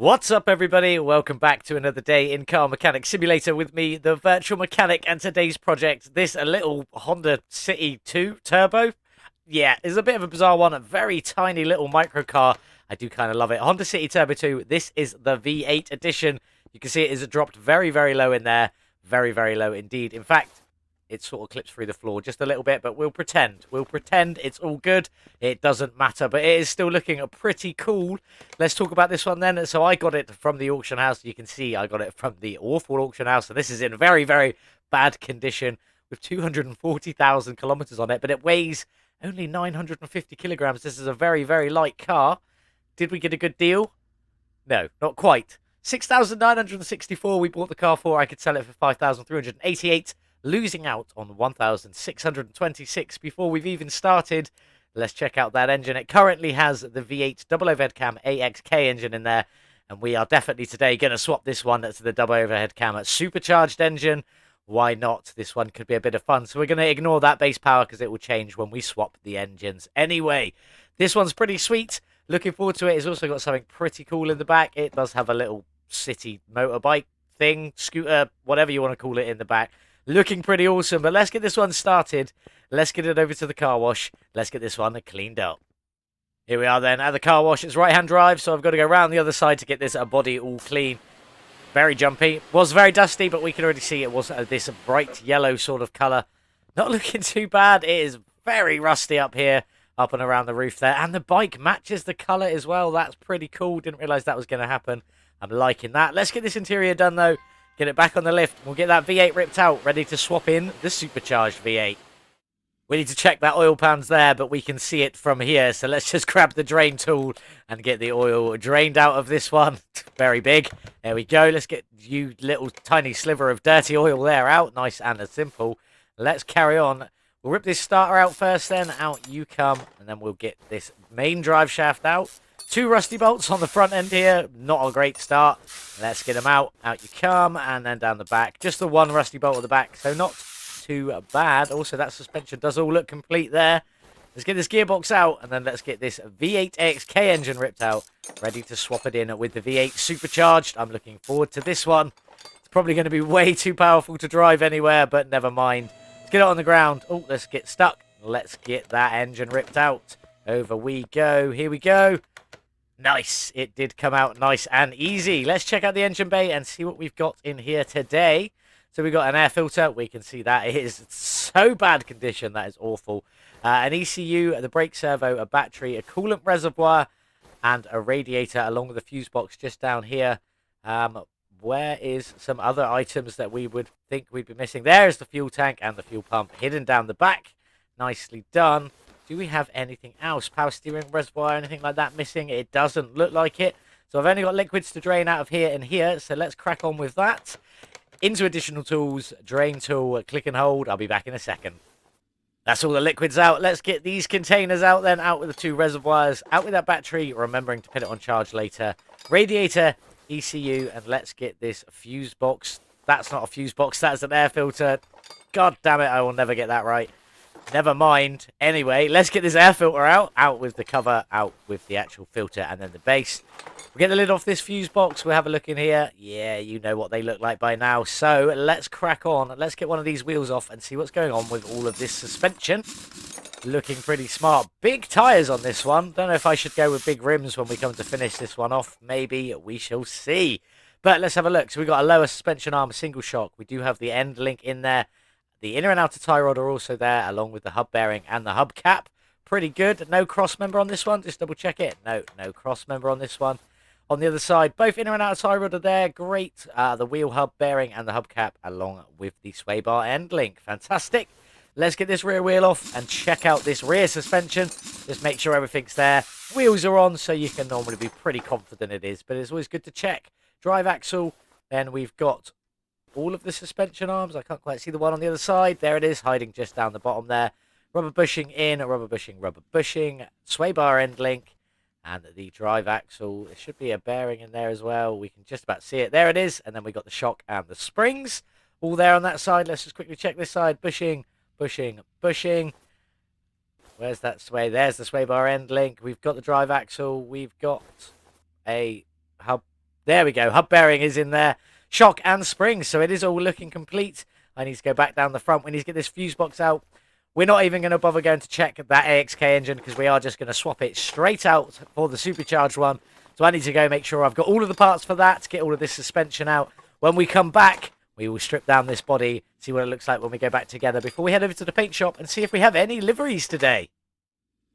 What's up, everybody? Welcome back to another day in Car Mechanic Simulator with me, the Virtual Mechanic, and today's project, this a little Honda City 2 Turbo. Yeah, it's a bit of a bizarre one, a very tiny little micro car. I do kind of love it. Honda City Turbo 2, this is the V8 edition. You can see it is dropped very, very low in there. Very, very low indeed. In fact, it sort of clips through the floor just a little bit, but we'll pretend. We'll pretend it's all good. It doesn't matter, but it is still looking pretty cool. Let's talk about this one then. So I got it from the auction house. You can see I got it from the awful auction house. So this is in very, very bad condition with 240,000 kilometers on it, but it weighs only 950 kilograms. This is a very, very light car. Did we get a good deal? No, not quite. 6,964 we bought the car for. I could sell it for 5,388. Losing out on 1,626 before we've even started. Let's check out that engine. It currently has the V8 double overhead cam AXK engine in there, and we are definitely today going to swap this one to the double overhead cam supercharged engine. Why not? This one could be a bit of fun. So we're going to ignore that base power because it will change when we swap the engines anyway. This one's pretty sweet. Looking forward to it. It's also got something pretty cool in the back. It does have a little city motorbike thing, scooter, whatever you want to call it in the back. Looking pretty awesome, but let's get this one started. Let's get it over to the car wash. Let's get this one cleaned up. Here we are then at the car wash. It's right-hand drive, so I've got to go around the other side to get this body all clean. Very jumpy. Was very dusty, but we can already see it was this bright yellow sort of colour. Not looking too bad. It is very rusty up here, up and around the roof there. And the bike matches the colour as well. That's pretty cool. Didn't realise that was going to happen. I'm liking that. Let's get this interior done, though. Get it back on the lift. We'll get that V8 ripped out, ready to swap in the supercharged V8. We need to check that oil pan's there, but we can see it from here. So let's just grab the drain tool and get the oil drained out of this one. Very big. There we go. Let's get you little tiny sliver of dirty oil there out. Nice and simple. Let's carry on. We'll rip this starter out first then. Out you come. And then we'll get this main drive shaft out. 2 rusty bolts on the front end here. Not a great start. Let's get them out. Out you come. And then down the back. Just the 1 rusty bolt at the back. So not too bad. Also, that suspension does all look complete there. Let's get this gearbox out. And then let's get this V8 AXK engine ripped out. Ready to swap it in with the V8 supercharged. I'm looking forward to this one. It's probably going to be way too powerful to drive anywhere. But never mind. Let's get it on the ground. Oh, let's get stuck. Let's get that engine ripped out. Over we go. Here we go. Nice. It did come out nice and easy. Let's check out the engine bay and see what we've got in here today. So we've got an air filter. We can see that it is so bad condition. That is awful. An ECU, the brake servo, a battery, a coolant reservoir, and a radiator along with a fuse box just down here. Where is some other items that we would think we'd be missing? There's the fuel tank and the fuel pump hidden down the back. Nicely done. Do we have anything else? Power steering reservoir, anything like that missing? It doesn't look like it. So I've only got liquids to drain out of here and here. So let's crack on with that. Into additional tools, drain tool, click and hold. I'll be back in a second. That's all the liquids out. Let's get these containers out then. Out with the 2 reservoirs. Out with that battery. Remembering to put it on charge later. Radiator, ECU, and let's get this fuse box. That's not a fuse box. That's an air filter. God damn it. I will never get that right. Never mind. Anyway, let's get this air filter out. Out with the cover, out with the actual filter, and then the base. We'll get the lid off this fuse box. We'll have a look in here. Yeah, you know what they look like by now. So let's crack on. Let's get one of these wheels off and see what's going on with all of this suspension. Looking pretty smart. Big tyres on this one. Don't know if I should go with big rims when we come to finish this one off. Maybe. We shall see. But let's have a look. So we've got a lower suspension arm, a single shock. We do have the end link in there. The inner and outer tie rod are also there, along with the hub bearing and the hub cap. Pretty good. No cross member on this one. Just double check it. No cross member on this one. On the other side, both inner and outer tie rod are there. Great. The wheel hub bearing and the hub cap, along with the sway bar end link. Fantastic. Let's get this rear wheel off and check out this rear suspension. Just make sure everything's there. Wheels are on, so you can normally be pretty confident it is. But it's always good to check. Drive axle. Then we've got all of the suspension arms. I can't quite see the one on the other side. There it is, hiding just down the bottom there. Rubber bushing in, rubber bushing, sway bar end link, and the drive axle. There should be a bearing in there as well. We can just about see it. There it is. And then we got the shock and the springs all there on that side. Let's just quickly check this side. Bushing. Where's that sway? There's the sway bar end link. We've got the drive axle. We've got a hub There we go. Hub bearing is in there. Shock and springs. So it is all looking complete. I need to go back down the front. We need to get this fuse box out. We're not even going to bother going to check that AXK engine because we are just going to swap it straight out for the supercharged one. So I need to go make sure I've got all of the parts for that, get all of this suspension out. When we come back, we will strip down this body, see what it looks like when we go back together before we head over to the paint shop and see if we have any liveries today.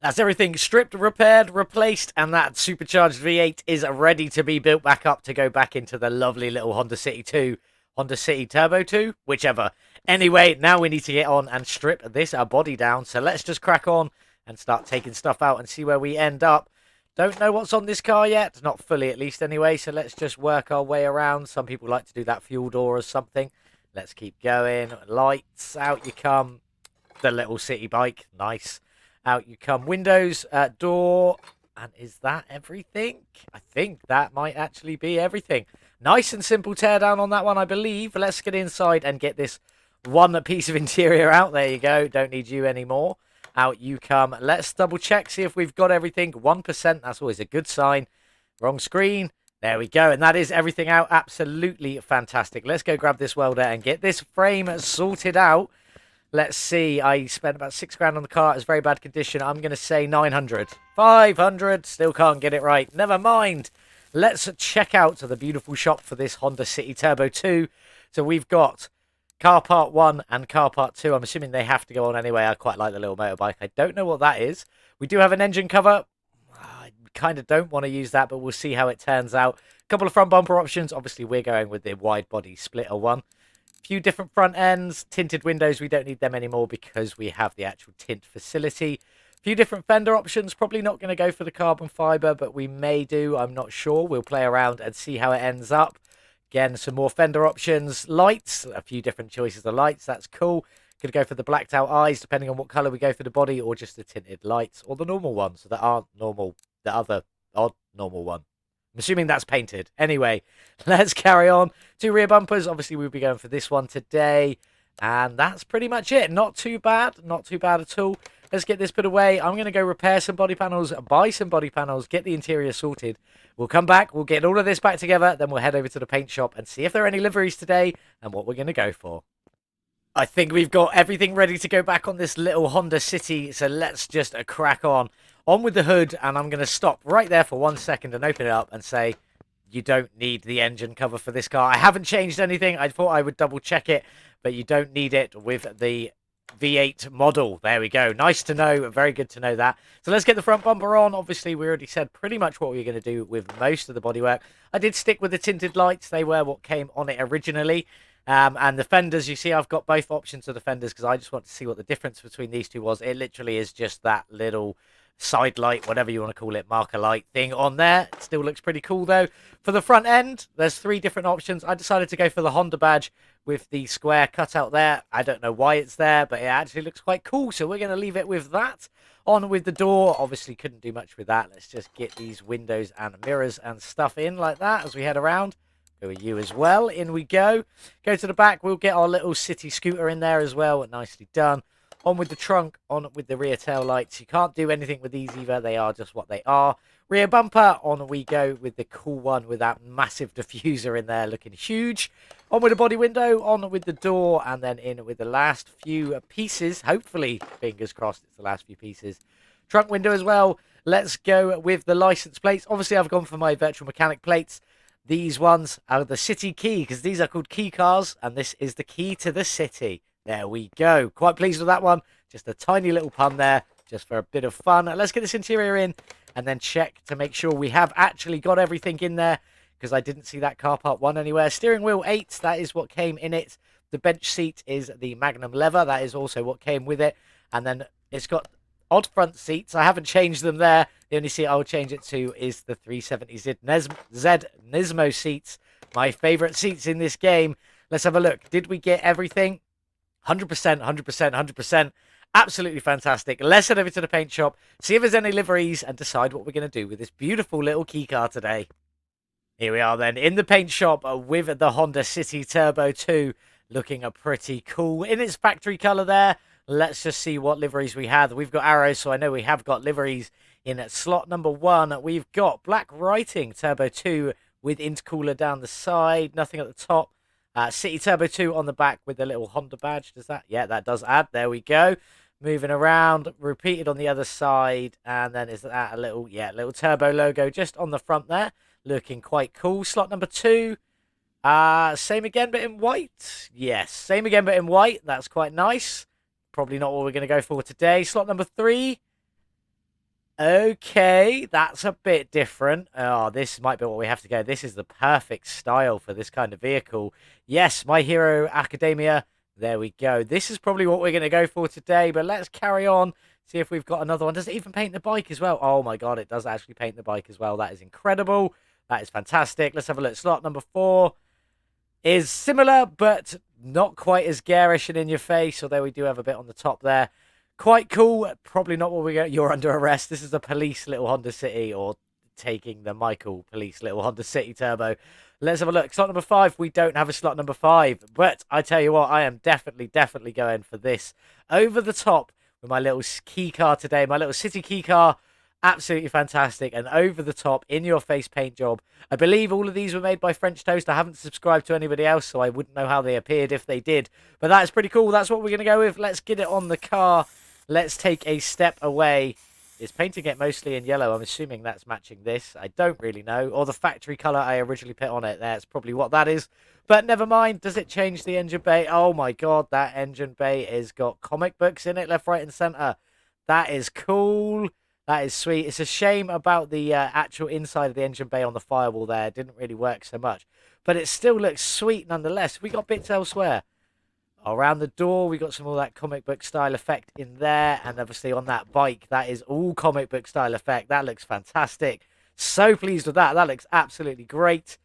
That's everything stripped, repaired, replaced, and that supercharged V8 is ready to be built back up to go back into the lovely little Honda City 2, Honda City Turbo 2, whichever. Anyway, now we need to get on and strip this body down. So let's just crack on and start taking stuff out and see where we end up. Don't know what's on this car yet. Not fully, at least, anyway. So let's just work our way around. Some people like to do that fuel door or something. Let's keep going. Lights, out you come. The little city bike. Nice. Out you come. Windows, door. And is that everything? I think that might actually be everything. Nice and simple teardown on that one, I believe. Let's get inside and get this one piece of interior out. There you go. Don't need you anymore. Out you come. Let's double check, see if we've got everything. 1%, that's always a good sign. Wrong screen. There we go. And that is everything out. Absolutely fantastic. Let's go grab this welder and get this frame sorted out. Let's see. I spent about £6 on the car. It's very bad condition. I'm going to say 900. 500. Still can't get it right. Never mind. Let's check out the beautiful shop for this Honda City Turbo 2. So we've got car part 1 and car part 2. I'm assuming they have to go on anyway. I quite like the little motorbike. I don't know what that is. We do have an engine cover. I kind of don't want to use that, but we'll see how it turns out. A couple of front bumper options. Obviously, we're going with the wide body splitter one. A few different front ends. Tinted windows. We don't need them anymore because we have the actual tint facility. A few different fender options. Probably not going to go for the carbon fiber, but we may do. I'm not sure. We'll play around and see how it ends up. Again, some more fender options. Lights, a few different choices of lights. That's cool. Could go for the blacked out eyes, depending on what colour we go for the body, or just the tinted lights, or the normal ones that aren't normal. The other odd normal one. I'm assuming that's painted. Anyway, let's carry on. 2 rear bumpers. Obviously, we'll be going for this one today. And that's pretty much it. Not too bad. Not too bad at all. Let's get this put away. I'm going to go repair some body panels, buy some body panels, get the interior sorted. We'll come back. We'll get all of this back together. Then we'll head over to the paint shop and see if there are any liveries today and what we're going to go for. I think we've got everything ready to go back on this little Honda City. So let's just crack on. On with the hood. And I'm going to stop right there for 1 second and open it up and say, you don't need the engine cover for this car. I haven't changed anything. I thought I would double check it, but you don't need it with the V8 model. There we go. Nice to know. Very good to know that. So let's get the front bumper on. Obviously, we already said pretty much what we were going to do with most of the bodywork. I did stick with the tinted lights. They were what came on it originally. And the fenders, you see, I've got both options of the fenders because I just want to see what the difference between these two was. It literally is just that little side light, whatever you want to call it, marker light thing on there. It still looks pretty cool, though. For the front end, there's 3 different options. I decided to go for the Honda badge with the square cutout there. I don't know why it's there, but it actually looks quite cool, so we're going to leave it with that. On with the door. Obviously, couldn't do much with that. Let's just get these windows and mirrors and stuff in like that as we head around. Go with you as well. In we go. Go to the back. We'll get our little city scooter in there as well. Nicely done. On with the trunk, on with the rear tail lights. You can't do anything with these either. They are just what they are. Rear bumper, on we go with the cool one with that massive diffuser in there looking huge. On with the body window, on with the door, and then in with the last few pieces. Hopefully, fingers crossed, it's the last few pieces. Trunk window as well. Let's go with the license plates. Obviously, I've gone for my virtual mechanic plates. These ones are the city key, because these are called key cars, and this is the key to the city. There we go. Quite pleased with that one. Just a tiny little pun there, just for a bit of fun. Let's get this interior in and then check to make sure we have actually got everything in there, because I didn't see that car part 1 anywhere. Steering wheel 8, that is what came in it. The bench seat is the Magnum leather. That is also what came with it. And then it's got odd front seats. I haven't changed them there. The only seat I'll change it to is the 370Z Nismo seats. My favourite seats in this game. Let's have a look. Did we get everything? 100%, 100%, 100%. Absolutely fantastic. Let's head over to the paint shop, see if there's any liveries, and decide what we're going to do with this beautiful little key car today. Here we are then, in the paint shop with the Honda City Turbo 2. Looking pretty cool in its factory colour there. Let's just see what liveries we have. We've got arrows, so I know we have got liveries. In slot number 1, we've got black writing Turbo 2 with intercooler down the side. Nothing at the top. City Turbo 2 on the back with the little Honda badge. Does that? Yeah, that does add. There we go. Moving around, repeated on the other side, and then is that a little, yeah, little turbo logo just on the front there, looking quite cool. Slot number 2, same again but in white. Yes, same again but in white. That's quite nice. Probably not what we're going to go for today. Slot number 3. Okay, that's a bit different. Oh, this might be what we have to go. This is the perfect style for this kind of vehicle. Yes, My Hero Academia. There we go. This is probably what we're going to go for today, but let's carry on. See if we've got another one. Does it even paint the bike as well? Oh my god, it does actually paint the bike as well. That is incredible. That is fantastic. Let's have a look. Slot number 4 is similar, but not quite as garish and in your face, although we do have a bit on the top there. Quite cool. Probably not what we get. You're under arrest. This is a police little Honda City, or taking the Michael police little Honda City Turbo. Let's have a look. Slot number 5. We don't have a slot number 5, but I tell you what, I am definitely going for this. Over the top with my little key car today, my little city key car. Absolutely fantastic, and over the top, in your face paint job. I believe all of these were made by French Toast. I haven't subscribed to anybody else, so I wouldn't know how they appeared if they did. But that is pretty cool. That's what we're going to go with. Let's get it on the car. Let's take a step away. It's painting it mostly in yellow. I'm assuming that's matching this. I don't really know. Or the factory colour I originally put on it. That's probably what that is. But never mind. Does it change the engine bay? Oh my god, that engine bay has got comic books in it, left, right and centre. That is cool. That is sweet. It's a shame about the actual inside of the engine bay on the firewall there. It didn't really work so much. But it still looks sweet nonetheless. We got bits elsewhere. Around the door, we got some of that comic book style effect in there. And obviously on that bike, that is all comic book style effect. That looks fantastic. So pleased with that. That looks absolutely great.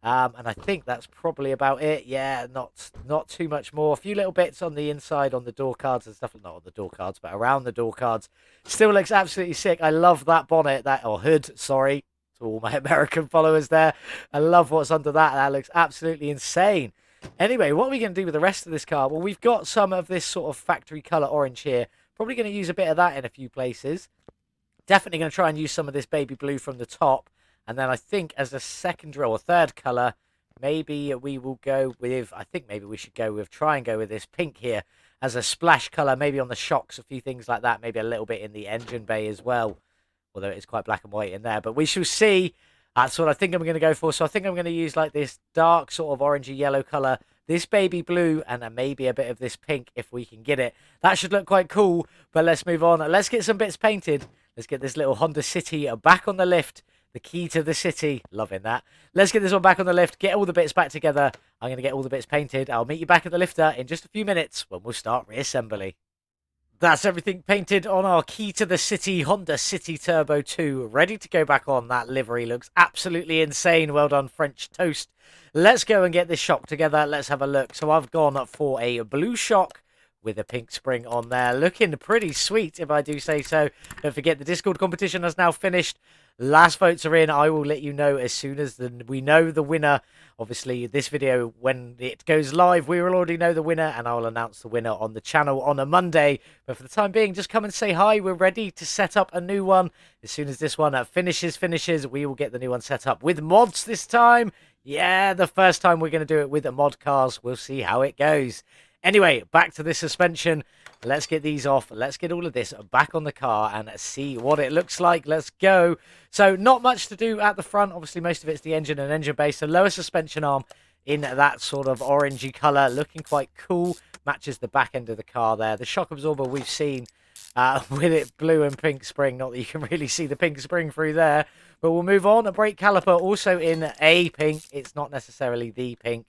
And I think that's probably about it. Yeah, not too much more. A few little bits on the inside on the door cards and stuff. Not on the door cards, but around the door cards. Still looks absolutely sick. I love that bonnet, or hood, sorry, to all my American followers there. I love what's under that. That looks absolutely insane. Anyway, what are we going to do with the rest of this car? Well, we've got some of this sort of factory colour orange here. Probably going to use a bit of that in a few places. Definitely going to try and use some of this baby blue from the top. And then I think as a secondary or third colour, maybe we will go with, I think maybe we should try and go with this pink here as a splash colour, maybe on the shocks, a few things like that, maybe a little bit in the engine bay as well, although it is quite black and white in there. But we shall see. That's what I think I'm going to go for. So I think I'm going to use like this dark sort of orangey yellow colour, this baby blue, and then maybe a bit of this pink if we can get it. That should look quite cool, but let's move on. Let's get some bits painted. Let's get this little Honda City back on the lift. The key to the city. Loving that. Let's get this one back on the lift. Get all the bits back together. I'm going to get all the bits painted. I'll meet you back at the lifter in just a few minutes when we'll start reassembly. That's everything painted on our key to the city Honda City Turbo 2. Ready to go back on. That livery looks absolutely insane. Well done, French Toast. Let's go and get this shock together. Let's have a look. So I've gone for a blue shock with a pink spring on there. Looking pretty sweet, if I do say so. Don't forget, the Discord competition has now finished. Last votes are in. I will let you know as soon as we know the winner. Obviously, this video, when it goes live, we will already know the winner, and I will announce the winner on the channel on a Monday. But for the time being, just come and say hi. We're ready to set up a new one. As soon as this one finishes, we will get the new one set up with mods this time. Yeah, the first time we're going to do it with the mod cars. We'll see how it goes. Anyway, back to the suspension. Let's get these off. Let's get all of this back on the car and see what it looks like. Let's go. So not much to do at the front. Obviously, most of it's the engine and engine base. So lower suspension arm in that sort of orangey colour. Looking quite cool. Matches the back end of the car there. The shock absorber we've seen with it blue and pink spring. Not that you can really see the pink spring through there. But we'll move on. A brake caliper also in a pink. It's not necessarily the pink.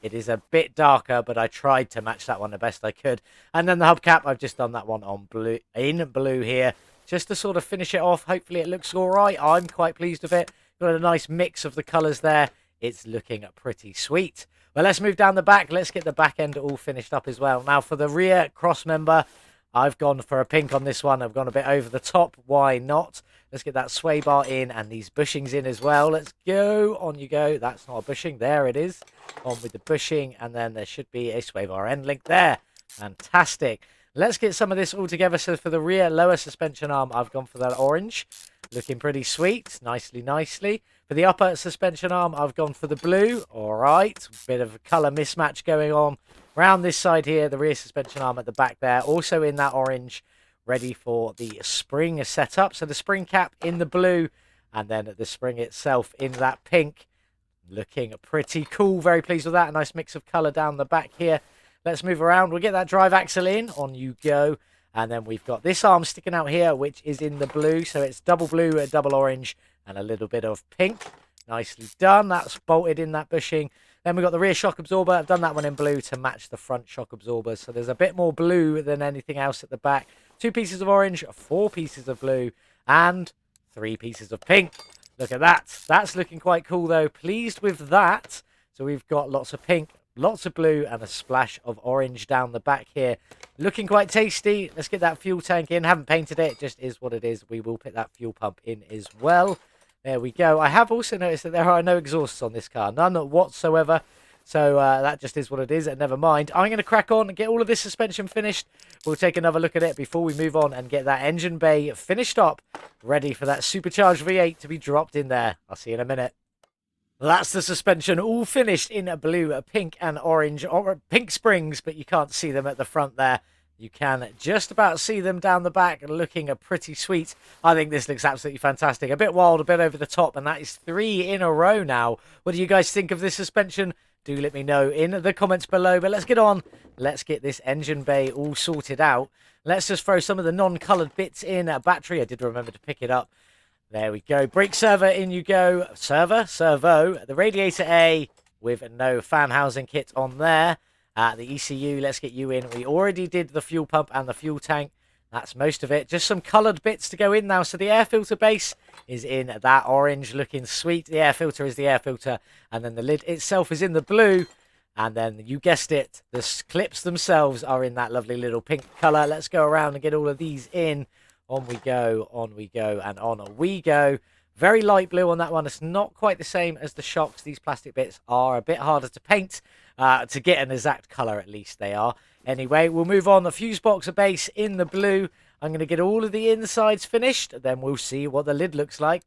It is a bit darker, but I tried to match that one the best I could. And then the hubcap, I've just done that one on blue, in blue here, just to sort of finish it off. Hopefully it looks all right. I'm quite pleased with it. Got a nice mix of the colours there. It's looking pretty sweet. Well, let's move down the back. Let's get the back end all finished up as well. Now, for the rear cross member, I've gone for a pink on this one. I've gone a bit over the top. Why not? Let's get that sway bar in and these bushings in as well. Let's go. On you go. That's not a bushing. There it is. On with the bushing. And then there should be a sway bar end link there. Fantastic. Let's get some of this all together. So for the rear lower suspension arm, I've gone for that orange. Looking pretty sweet. Nicely. For the upper suspension arm, I've gone for the blue. All right. Bit of a colour mismatch going on. Round this side here, the rear suspension arm at the back there. Also in that orange, ready for the spring setup. So the spring cap in the blue, and then the spring itself in that pink. Looking pretty cool. Very pleased with that. A nice mix of colour down the back here. Let's move around. We'll get that drive axle in. On you go. And then we've got this arm sticking out here, which is in the blue. So it's double blue, double orange, and a little bit of pink. Nicely done. That's bolted in that bushing. Then we've got the rear shock absorber. I've done that one in blue to match the front shock absorber. So there's a bit more blue than anything else at the back. 2 pieces of orange, 4 pieces of blue, and 3 pieces of pink. Look at that. That's looking quite cool, though. Pleased with that. So we've got lots of pink, lots of blue, and a splash of orange down the back here. Looking quite tasty. Let's get that fuel tank in. Haven't painted it. It just is what it is. We will put that fuel pump in as well. There we go. I have also noticed that there are no exhausts on this car. None whatsoever. So that just is what it is. And never mind. I'm going to crack on and get all of this suspension finished. We'll take another look at it before we move on and get that engine bay finished up. Ready for that supercharged V8 to be dropped in there. I'll see you in a minute. That's the suspension all finished in blue, pink and orange, or pink springs, but you can't see them at the front there. You can just about see them down the back, looking pretty sweet. I think this looks absolutely fantastic. A bit wild, a bit over the top, and that is 3 in a row now. What do you guys think of this suspension? Do let me know in the comments below. But let's get on. Let's get this engine bay all sorted out. Let's just throw some of the non-coloured bits in. Battery, I did remember to pick it up. There we go. Brake servo, in you go. Servo. The radiator A with no fan housing kit on there. The ECU, let's get you in. We already did the fuel pump and the fuel tank. That's most of it. Just some coloured bits to go in now. So the air filter base is in that orange, looking sweet. The air filter is the air filter. And then the lid itself is in the blue. And then, you guessed it, the clips themselves are in that lovely little pink colour. Let's go around and get all of these in. On we go, and on we go. Very light blue on that one. It's not quite the same as the shocks. These plastic bits are a bit harder to paint, to get an exact colour, at least they are. Anyway, we'll move on. The fuse boxer base in the blue. I'm going to get all of the insides finished. Then we'll see what the lid looks like.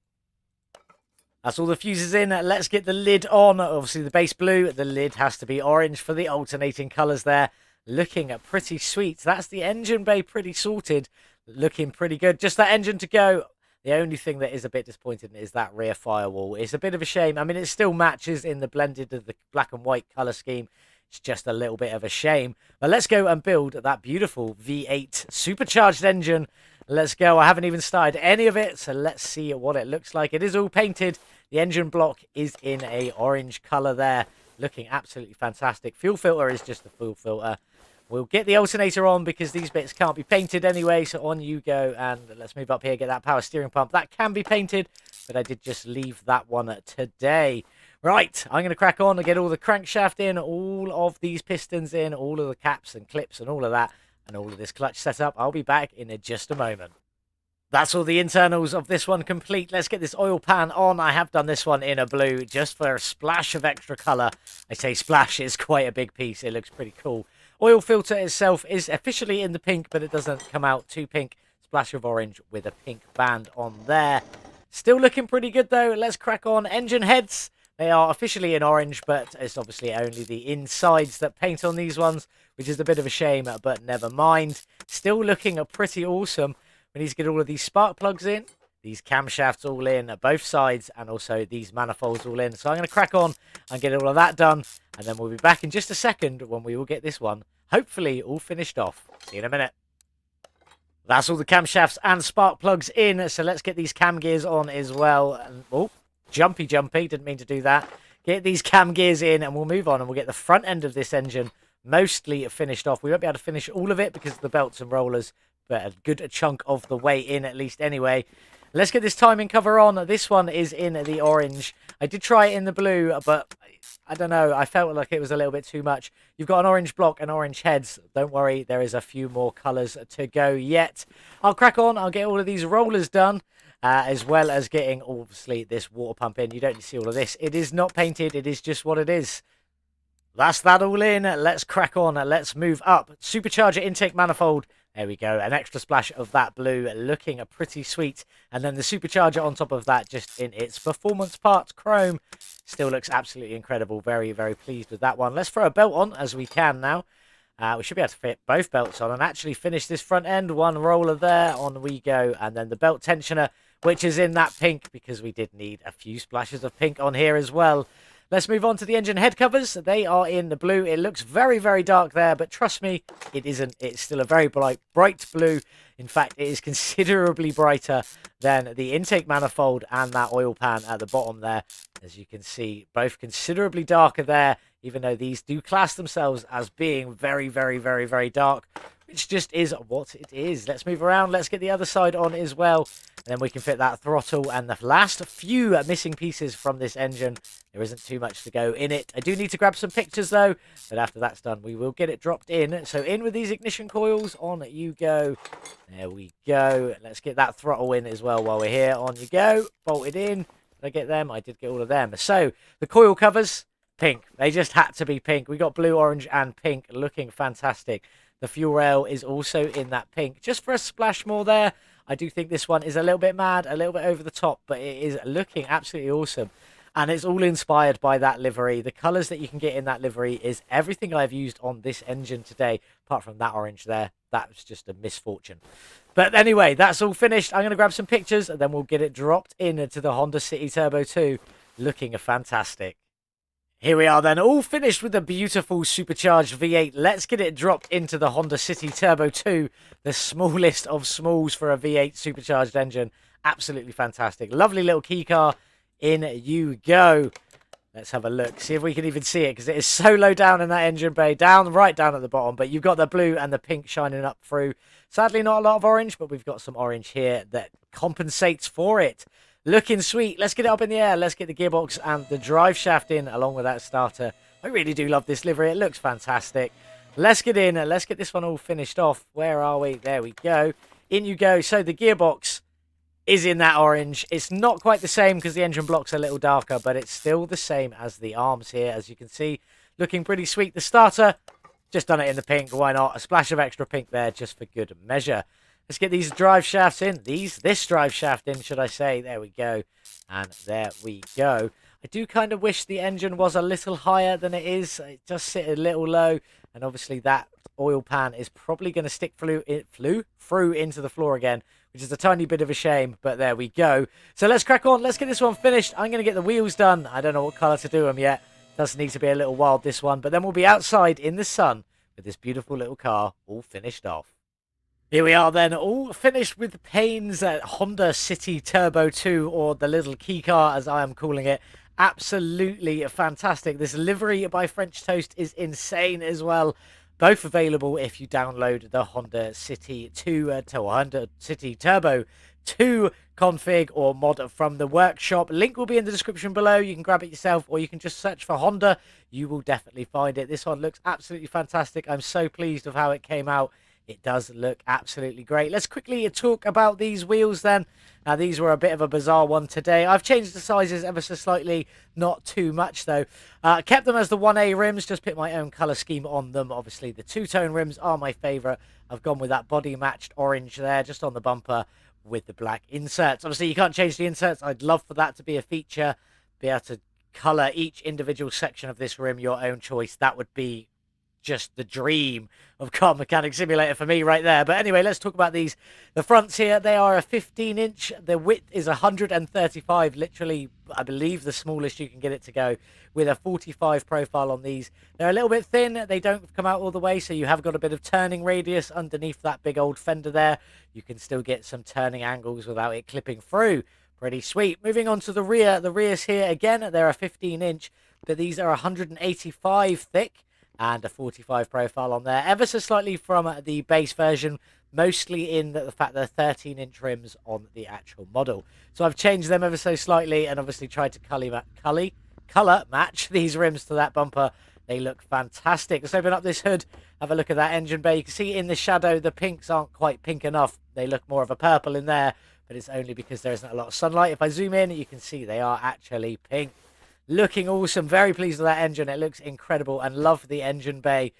That's all the fuses in. Let's get the lid on. Obviously, the base blue. The lid has to be orange for the alternating colours there. Looking pretty sweet. That's the engine bay pretty sorted. Looking pretty good. Just that engine to go. The only thing that is a bit disappointing is that rear firewall. It's a bit of a shame. I mean, it still matches in the blended of the black and white colour scheme. It's just a little bit of a shame. But let's go and build that beautiful V8 supercharged engine. Let's go. I haven't even started any of it, so let's see what it looks like. It is all painted. The engine block is in a orange colour there. Looking absolutely fantastic. Fuel filter is just the fuel filter. We'll get the alternator on because these bits can't be painted anyway. So on you go, and let's move up here, get that power steering pump. That can be painted, but I did just leave that one today. Right, I'm going to crack on and get all the crankshaft in, all of these pistons in, all of the caps and clips and all of that, and all of this clutch setup. I'll be back in just a moment. That's all the internals of this one complete. Let's get this oil pan on. I have done this one in a blue just for a splash of extra colour. I say splash, it's quite a big piece. It looks pretty cool. Oil filter itself is officially in the pink, but it doesn't come out too pink. Splash of orange with a pink band on there. Still looking pretty good, though. Let's crack on. Engine heads. They are officially in orange, but it's obviously only the insides that paint on these ones, which is a bit of a shame, but never mind. Still looking pretty awesome. We need to get all of these spark plugs in, these camshafts all in, both sides, and also these manifolds all in. So I'm going to crack on and get all of that done, and then we'll be back in just a second when we will get this one, hopefully, all finished off. See you in a minute. That's all the camshafts and spark plugs in, so let's get these cam gears on as well. And, oh, jumpy, didn't mean to do that. Get these cam gears in, and we'll move on, and we'll get the front end of this engine mostly finished off. We won't be able to finish all of it because of the belts and rollers, but a good chunk of the way in at least anyway. Let's get this timing cover on. This one is in the orange. I did try it in the blue, but I don't know. I felt like it was a little bit too much. You've got an orange block and orange heads. Don't worry, there is a few more colours to go yet. I'll crack on. I'll get all of these rollers done, as well as getting, obviously, this water pump in. You don't need to see all of this. It is not painted. It is just what it is. That's that all in. Let's crack on. Let's move up. Supercharger intake manifold. There we go. An extra splash of that blue looking pretty sweet. And then the supercharger on top of that, just in its performance parts chrome. Still looks absolutely incredible. Very, very pleased with that one. Let's throw a belt on as we can now. We should be able to fit both belts on and actually finish this front end. One roller there, on we go. And then the belt tensioner, which is in that pink because we did need a few splashes of pink on here as well. Let's move on to the engine head covers. They are in the blue. It looks very, very dark there, but trust me, it isn't. It's still a very bright blue. In fact, it is considerably brighter than the intake manifold and that oil pan at the bottom there. As you can see, both considerably darker there, even though these do class themselves as being very, very, very, very dark, which just is what it is. Let's move around. Let's get the other side on as well. And then we can fit that throttle and the last few missing pieces from this engine. There isn't too much to go in it. I do need to grab some pictures though, but after that's done, we will get it dropped in. So in with these ignition coils, on you go. There we go. Let's get that throttle in as well while we're here. On you go. Bolted in. Did I get them? I did get all of them. So the coil covers, pink. They just had to be pink. We got blue, orange, and pink, looking fantastic. The fuel rail is also in that pink, just for a splash more there. I do think this one is a little bit mad, a little bit over the top, but it is looking absolutely awesome. And it's all inspired by that livery. The colours that you can get in that livery is everything I've used on this engine today, apart from that orange there. That was just a misfortune. But anyway, that's all finished. I'm going to grab some pictures, and then we'll get it dropped into the Honda City Turbo 2, looking fantastic. Here we are then, all finished with the beautiful supercharged V8. Let's get it dropped into the Honda City Turbo 2, the smallest of smalls for a V8 supercharged engine. Absolutely fantastic. Lovely little key car. In you go. Let's have a look, see if we can even see it, because it is so low down in that engine bay, right down at the bottom, but you've got the blue and the pink shining up through. Sadly, not a lot of orange, but we've got some orange here that compensates for it. Looking sweet. Let's get it up in the air. Let's get the gearbox and the drive shaft in along with that starter. I really do love this livery. It looks fantastic. Let's get in. Let's get this one all finished off. Where are we? There we go. In you go. So the gearbox is in that orange. It's not quite the same because the engine block's a little darker, but it's still the same as the arms here, as you can see. Looking pretty sweet. The starter, just done it in the pink. Why not? A splash of extra pink there just for good measure. Let's get these drive shafts in. This drive shaft in, should I say. There we go. And there we go. I do kind of wish the engine was a little higher than it is. It does sit a little low. And obviously that oil pan is probably going to stick through into the floor again, which is a tiny bit of a shame. But there we go. So let's crack on. Let's get this one finished. I'm going to get the wheels done. I don't know what colour to do them yet. Does need to be a little wild, this one. But then we'll be outside in the sun with this beautiful little car all finished off. Here we are then, all finished with Payne's Honda City Turbo 2, or the little key car as I am calling it. Absolutely fantastic. This livery by French Toast is insane as well. Both available if you download the Honda City Honda City Turbo 2 config or mod from the workshop. Link will be in the description below. You can grab it yourself, or you can just search for Honda. You will definitely find it. This one looks absolutely fantastic. I'm so pleased with how it came out. It does look absolutely great. Let's quickly talk about these wheels then. Now, these were a bit of a bizarre one today. I've changed the sizes ever so slightly, not too much though. Kept them as the 1A rims, just put my own colour scheme on them. Obviously, the two-tone rims are my favourite. I've gone with that body-matched orange there, just on the bumper with the black inserts. Obviously, you can't change the inserts. I'd love for that to be a feature. Be able to colour each individual section of this rim your own choice. That would be just the dream of Car Mechanic Simulator for me right there. But anyway, let's talk about these. The fronts here, they are a 15-inch. The width is 135, literally, I believe, the smallest you can get it to go, with a 45 profile on these. They're a little bit thin. They don't come out all the way, so you have got a bit of turning radius underneath that big old fender there. You can still get some turning angles without it clipping through. Pretty sweet. Moving on to the rear. The rears here, again, they're a 15-inch, but these are 185 thick. And a 45 profile on there, ever so slightly from the base version, mostly in the fact they're 13-inch rims on the actual model. So I've changed them ever so slightly and obviously tried to colour match these rims to that bumper. They look fantastic. Let's open up this hood, have a look at that engine bay. You can see in the shadow the pinks aren't quite pink enough. They look more of a purple in there, but it's only because there isn't a lot of sunlight. If I zoom in, you can see they are actually pink. Looking awesome. Very pleased with that engine. It looks incredible and love the engine bay.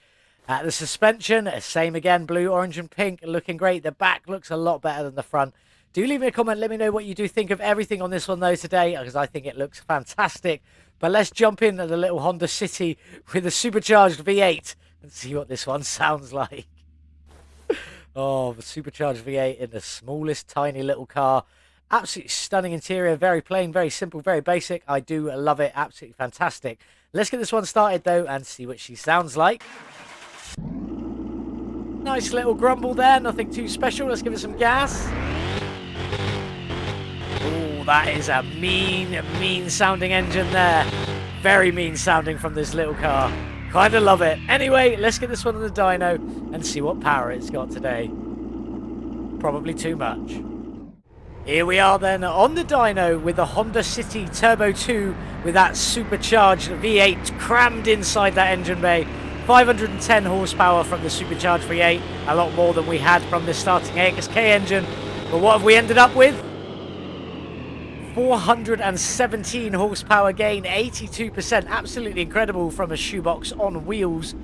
The suspension, same again, blue, orange and pink, looking great. The back looks a lot better than the front. Do leave me a comment. Let me know what you do think of everything on this one, though, today, because I think it looks fantastic. But let's jump in at the little Honda City with a supercharged V8 and see what this one sounds like. Oh, the supercharged V8 in the smallest, tiny little car. Absolutely stunning interior. Very plain, very simple, very basic. I do love it. Absolutely fantastic. Let's get this one started, though, and see what she sounds like. Nice little grumble there. Nothing too special. Let's give it some gas. Oh, that is a mean sounding engine there. Very mean sounding from this little car. Kind of love it. Anyway, let's get this one on the dyno and see what power it's got today. Probably too much. Here we are then on the dyno with the Honda City Turbo 2 with that supercharged V8 crammed inside that engine bay. 510 horsepower from the supercharged V8. A lot more than we had from the starting AXK engine. But what have we ended up with? 417 horsepower gain, 82%. Absolutely incredible from a shoebox on wheels.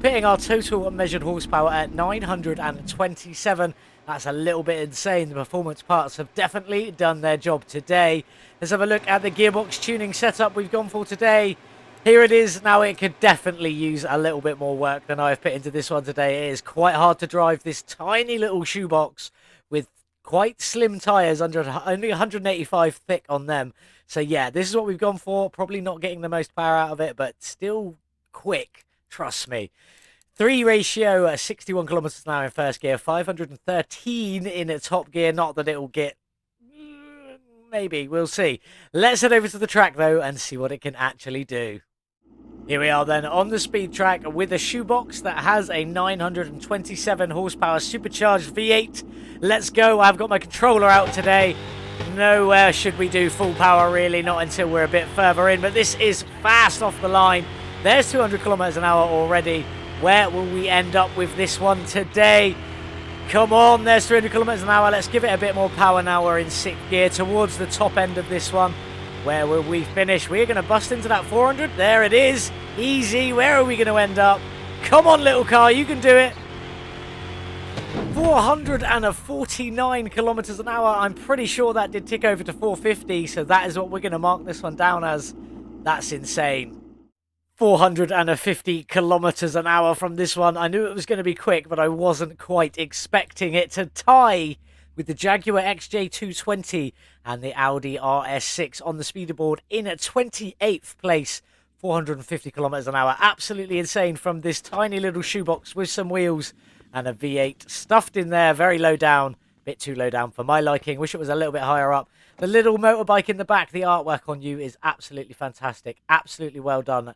Pitting our total measured horsepower at 927. That's a little bit insane. The performance parts have definitely done their job today. Let's have a look at the gearbox tuning setup we've gone for today. Here it is. Now it could definitely use a little bit more work than I've put into this one today. It is quite hard to drive this tiny little shoebox with quite slim tyres, under only 185 thick on them. So yeah, this is what we've gone for. Probably not getting the most power out of it, but still quick. Trust me. 3 ratio, 61 kilometers an hour in first gear, 513 in a top gear. Not that it will get, maybe, we'll see. Let's head over to the track though and see what it can actually do. Here we are then on the speed track with a shoebox that has a 927 horsepower supercharged V8. Let's go. I've got my controller out today. Nowhere should we do full power really, not until we're a bit further in, but this is fast off the line. There's 200 kilometers an hour already. Where will we end up with this one today? Come on, there's 300 kilometers an hour. Let's give it a bit more power now. We're in 6th gear towards the top end of this one. Where will we finish? We're going to bust into that 400. There it is. Easy. Where are we going to end up? Come on, little car. You can do it. 449 kilometers an hour. I'm pretty sure that did tick over to 450. So that is what we're going to mark this one down as. That's insane. 450 kilometers an hour from this one. I knew it was going to be quick, but I wasn't quite expecting it to tie with the Jaguar XJ220 and the Audi RS6 on the speederboard in a 28th place. 450 kilometers an hour. Absolutely insane from this tiny little shoebox with some wheels and a V8 stuffed in there. Very low down. Bit too low down for my liking. Wish it was a little bit higher up. The little motorbike in the back, the artwork on you is absolutely fantastic. Absolutely well done.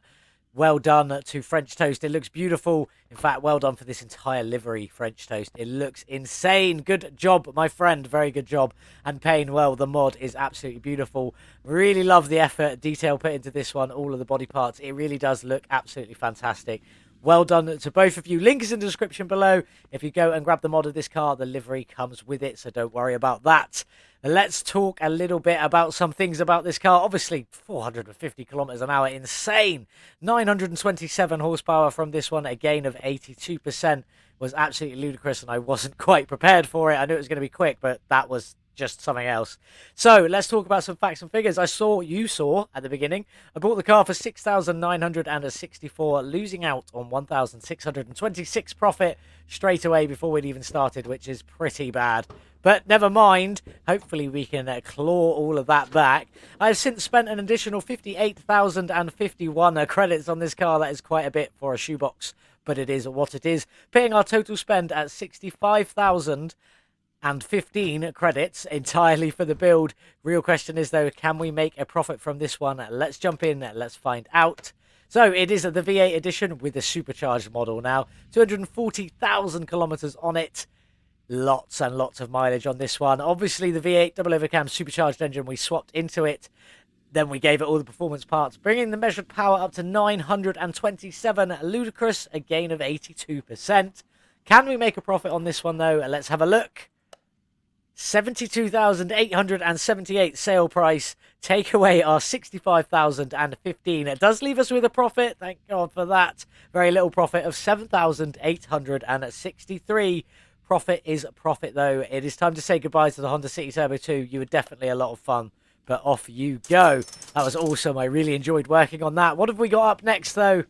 Well done to French Toast. It looks beautiful. In fact, well done for this entire livery, French Toast. It looks insane. Good job, my friend. Very good job. And Payne, well, the mod is absolutely beautiful. Really love the effort, detail put into this one. All of the body parts. It really does look absolutely fantastic. Well done to both of you. Link is in the description below. If you go and grab the mod of this car, the livery comes with it, so don't worry about that. Let's talk a little bit about some things about this car. Obviously, 450 kilometers an hour, insane. 927 horsepower from this one, a gain of 82%. Was absolutely ludicrous, and I wasn't quite prepared for it. I knew it was going to be quick, but that was just something else. So let's talk about some facts and figures. You saw at the beginning, I bought the car for 6,964, losing out on 1,626 profit straight away before we'd even started, which is pretty bad. But never mind. Hopefully we can claw all of that back. I've since spent an additional 58,051 credits on this car. That is quite a bit for a shoebox, but it is what it is. Paying our total spend at 65,015 credits entirely for the build. Real question is, though, can we make a profit from this one? Let's jump in. Let's find out. So it is the V8 edition with the supercharged model now. 240,000 kilometers on it. Lots and lots of mileage on this one. Obviously, the V8 double overcam supercharged engine, we swapped into it. Then we gave it all the performance parts, bringing the measured power up to 927. Ludicrous, a gain of 82%. Can we make a profit on this one, though? Let's have a look. 72,878 sale price. Take away our 65,015. It does leave us with a profit. Thank God for that. Very little profit of 7,863. Profit is profit, though. It is time to say goodbye to the Honda City Turbo 2. You were definitely a lot of fun, but off you go. That was awesome. I really enjoyed working on that. What have we got up next, though?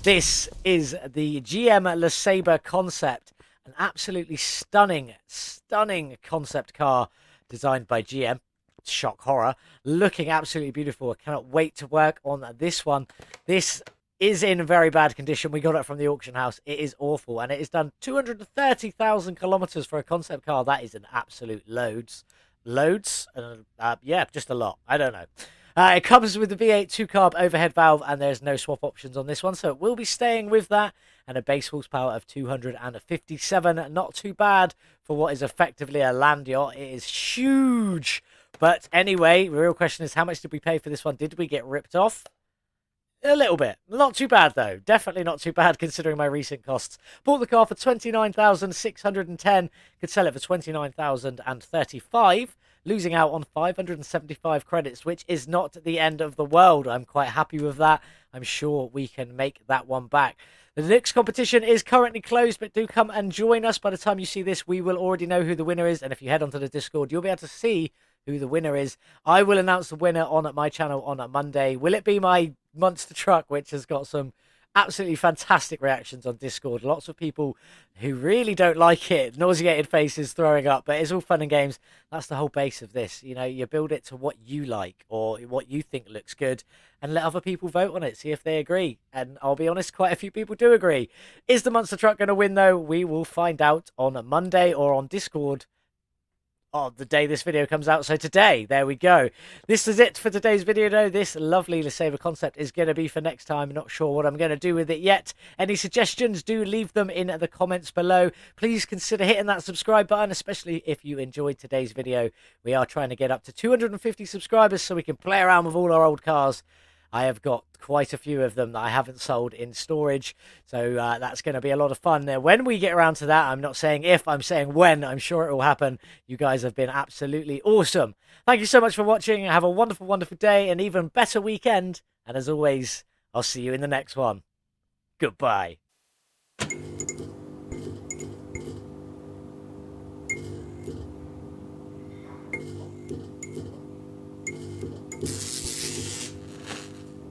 This is the GM Le Sabre concept. An absolutely stunning, stunning concept car designed by GM. Shock horror. Looking absolutely beautiful. I cannot wait to work on this one. This is in very bad condition. We got it from the auction house. It is awful. And it has done 230,000 kilometers for a concept car. That is an absolute loads. Loads? Yeah, just a lot. I don't know. It comes with the V8 2-carb overhead valve, and there's no swap options on this one, so it will be staying with that, and a base horsepower of 257. Not too bad for what is effectively a land yacht. It is huge. But anyway, the real question is, how much did we pay for this one? Did we get ripped off? A little bit. Not too bad, though. Definitely not too bad, considering my recent costs. Bought the car for 29,610. Could sell it for 29,035. Losing out on 575 credits, which is not the end of the world. I'm quite happy with that. I'm sure we can make that one back. The next competition is currently closed, but do come and join us. By the time you see this, we will already know who the winner is. And if you head onto the Discord, you'll be able to see who the winner is. I will announce the winner on my channel on a Monday. Will it be my monster truck, which has got some absolutely fantastic reactions on Discord? Lots of people who really don't like it, nauseated faces, throwing up, but it's all fun and games. That's the whole base of this. You know, you build it to what you like or what you think looks good, and let other people vote on it, see if they agree. And I'll be honest, quite a few people do agree. Is the monster truck going to win, though? We will find out on a Monday or on Discord on the day this video comes out. So today, there we go. This is it for today's video, though. This lovely Le Sabre concept is going to be for next time. I'm not sure what I'm going to do with it yet. Any suggestions, do leave them in the comments below. Please consider hitting that subscribe button, especially if you enjoyed today's video. We are trying to get up to 250 subscribers so we can play around with all our old cars. I have got quite a few of them that I haven't sold in storage, so that's going to be a lot of fun. Now, when we get around to that, I'm not saying if, I'm saying when. I'm sure it will happen. You guys have been absolutely awesome. Thank you so much for watching. Have a wonderful, wonderful day, and even better weekend. And as always, I'll see you in the next one. Goodbye.